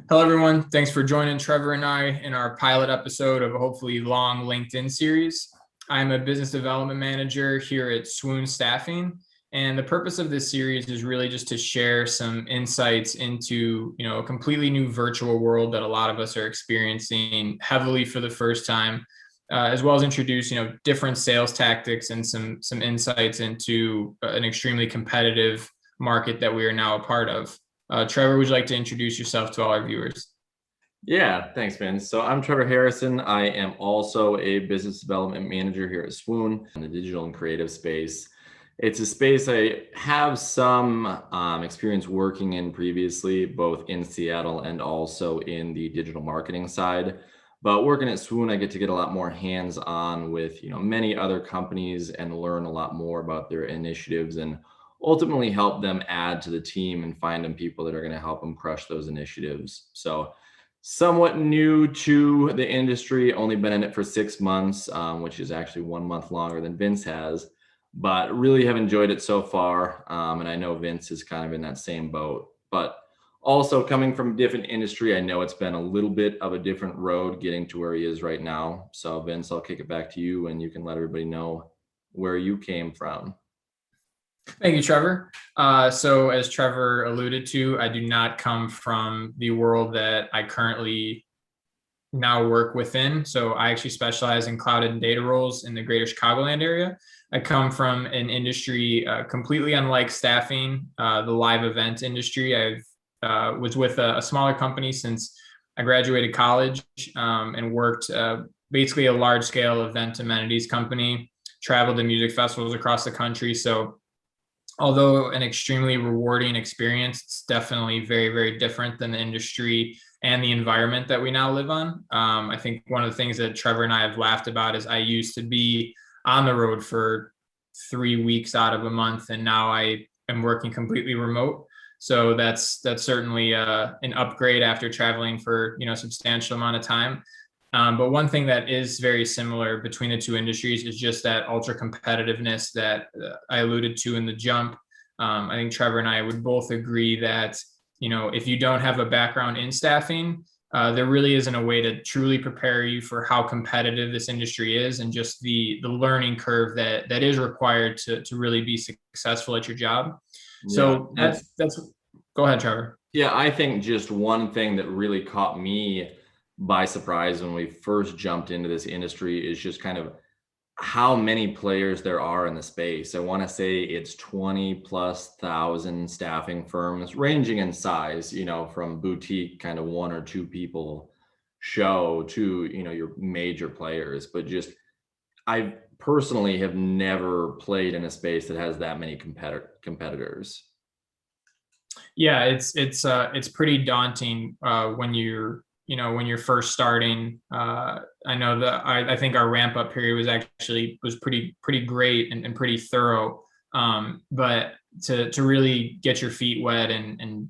Hello, everyone. Thanks for joining Trevor and I in our pilot episode of a hopefully long LinkedIn series. I'm a business development manager here at Swoon Staffing, and the purpose of this series is really just to share some insights into a completely new virtual world that a lot of us are experiencing heavily for the first time, as well as introduce different sales tactics and some insights into an extremely competitive market that we are now a part of. Trevor, would you like to introduce yourself to all our viewers? Yeah, thanks, Vince. So I'm Trevor Harrison. I am also a business development manager here at Swoon in the digital and creative space. It's a space I have some experience working in previously, both in Seattle and also in the digital marketing side. But working at Swoon, I get to get a lot more hands-on with many other companies and learn a lot more about their initiatives and ultimately help them add to the team and find them people that are going to help them crush those initiatives. So somewhat new to the industry, only been in it for 6 months, which is actually 1 month longer than Vince has, but really have enjoyed it so far. And I know Vince is kind of in that same boat, but also coming from a different industry, I know it's been a little bit of a different road getting to where he is right now. So Vince, I'll kick it back to you and you can let everybody know where you came from. Thank you, Trevor. So, as Trevor alluded to, I do not come from the world that I currently now work within. So, I actually specialize in cloud and data roles in the greater Chicagoland area. I come from an industry completely unlike staffing, the live event industry. I was with a smaller company since I graduated college and worked basically a large scale event amenities company, traveled to music festivals across the country. So, although an extremely rewarding experience, it's definitely very, very different than the industry and the environment that we now live on. I think one of the things that Trevor and I have laughed about is I used to be on the road for 3 weeks out of a month, and now I am working completely remote. So that's certainly an upgrade after traveling for a substantial amount of time. But one thing that is very similar between the two industries is just that ultra competitiveness that I alluded to in the jump. I think Trevor and I would both agree that if you don't have a background in staffing, there really isn't a way to truly prepare you for how competitive this industry is and just the learning curve that is required to really be successful at your job. Yeah, So that's go ahead, Trevor. yeah, I think just one thing that really caught me by surprise when we first jumped into this industry is just kind of how many players there are in the space. I want to say it's 20 plus thousand staffing firms ranging in size, from boutique kind of one or two people show to, your major players. But just, I personally have never played in a space that has that many competitors. Yeah, it's pretty daunting when you're first starting. I know that I think our ramp up period was pretty great and pretty thorough. But to really get your feet wet and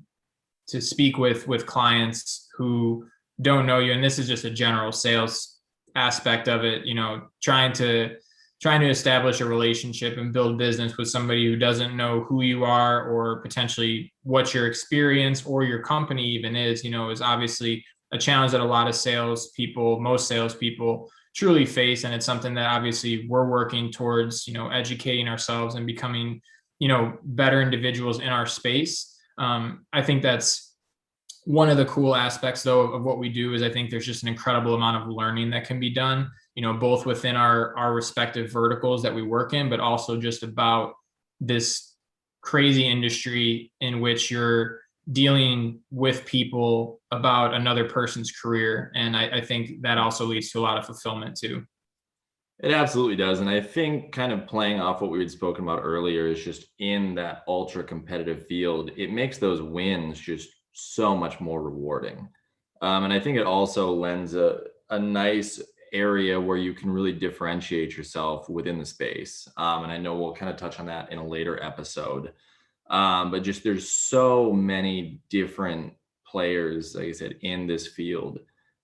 to speak with clients who don't know you, and this is just a general sales aspect of it, trying to establish a relationship and build business with somebody who doesn't know who you are or potentially what your experience or your company even is obviously a challenge that a lot of salespeople, most salespeople truly face. And it's something that obviously we're working towards, educating ourselves and becoming, better individuals in our space. I think that's one of the cool aspects though of what we do is I think there's just an incredible amount of learning that can be done, both within our respective verticals that we work in, but also just about this crazy industry in which you're dealing with people about another person's career. And I think that also leads to a lot of fulfillment too. It absolutely does. And I think kind of playing off what we had spoken about earlier is just in that ultra competitive field, it makes those wins just so much more rewarding. And I think it also lends a nice area where you can really differentiate yourself within the space. And I know we'll kind of touch on that in a later episode. But just there's so many different players, like I said, in this field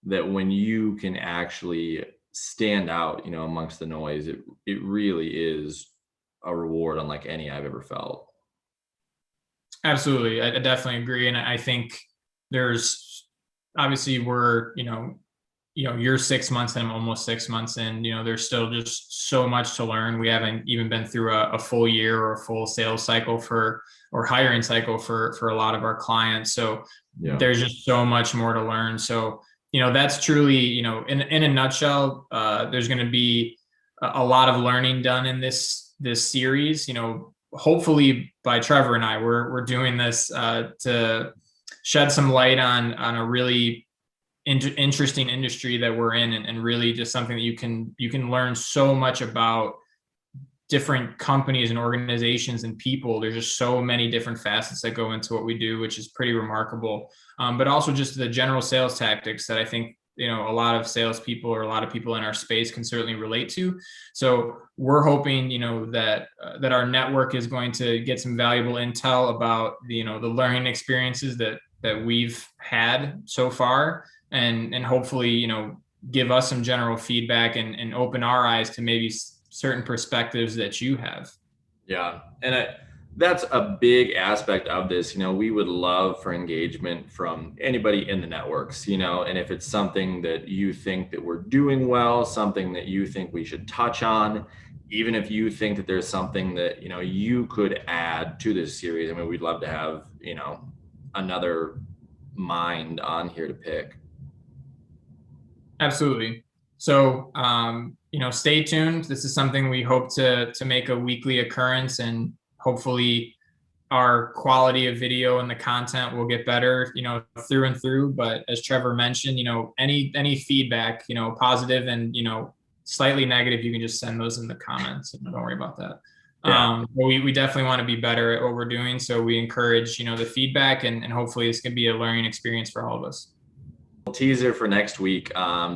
that when you can actually stand out, amongst the noise, it really is a reward unlike any I've ever felt. Absolutely. I definitely agree. And I think there's obviously we're, you're 6 months and I'm almost 6 months in, there's still just so much to learn. We haven't even been through a full year or a full sales cycle or hiring cycle for a lot of our clients. So Yeah. there's just so much more to learn. So, that's truly, in a nutshell, there's going to be a lot of learning done in this series, hopefully by Trevor and I. We're doing this to shed some light on a really interesting industry that we're in, and really just something that you can learn so much about different companies and organizations and people. There's just so many different facets that go into what we do, which is pretty remarkable. But also just the general sales tactics that I think, a lot of salespeople or a lot of people in our space can certainly relate to. So we're hoping, that our network is going to get some valuable intel about the learning experiences that we've had so far, and hopefully, give us some general feedback and open our eyes to maybe certain perspectives that you have. Yeah. And that's a big aspect of this. We would love for engagement from anybody in the networks, and if it's something that you think that we're doing well, something that you think we should touch on, even if you think that there's something that, you could add to this series, I mean, we'd love to have, another mind on here to pick. Absolutely. So, stay tuned. This is something we hope to make a weekly occurrence, and hopefully our quality of video and the content will get better, through and through. But as Trevor mentioned, any feedback, positive and, slightly negative, you can just send those in the comments. Don't worry about that. Yeah. But we definitely want to be better at what we're doing. So we encourage, the feedback, and hopefully this can be a learning experience for all of us. Teaser for next week.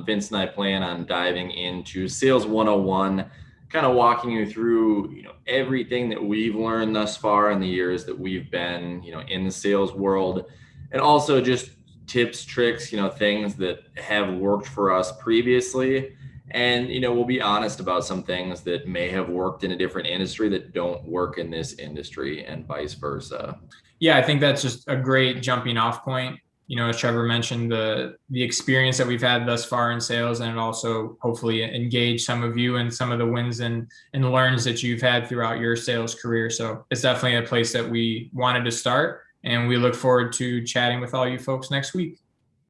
Vince and I plan on diving into Sales 101, kind of walking you through, everything that we've learned thus far in the years that we've been, in the sales world, and also just tips, tricks, things that have worked for us previously. And, we'll be honest about some things that may have worked in a different industry that don't work in this industry, and vice versa. Yeah, I think that's just a great jumping off point. As Trevor mentioned, the experience that we've had thus far in sales, and it also hopefully engage some of you in some of the wins and learns that you've had throughout your sales career. So it's definitely a place that we wanted to start, and we look forward to chatting with all you folks next week.